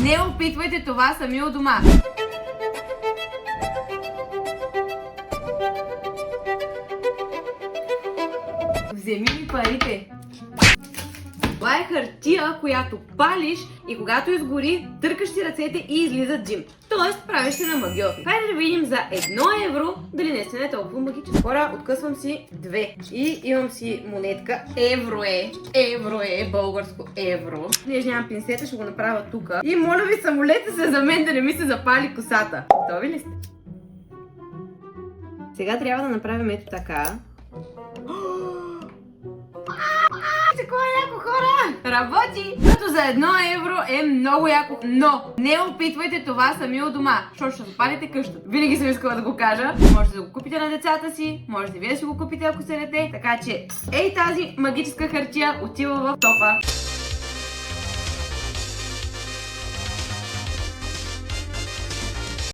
Не опитвайте това сами у дома. Вземи ми парите. Това е хартия, която палиш и когато изгори, търкаш си ръцете и излиза джим. Тоест, правиш се на магиоти. Хайде да видим за 1 евро дали наистина е толкова магическо. Хора, откъсвам си 2. И имам си монетка. Евро е, българско евро. Понеже нямам пинсета, ще го направя тук. И моля ви, самолете се за мен да не ми се запали косата. Готови ли сте? Сега трябва да направим ето така. Такова яко, хора! Работи! Като за 1 евро е много яко, но не опитвайте това сами у дома, защото ще запалите къщата. Винаги съм искала да го кажа. Можете да го купите на децата си, можете вие да си го купите ако се дете. Така че, ей тази магическа хартия отива в топа.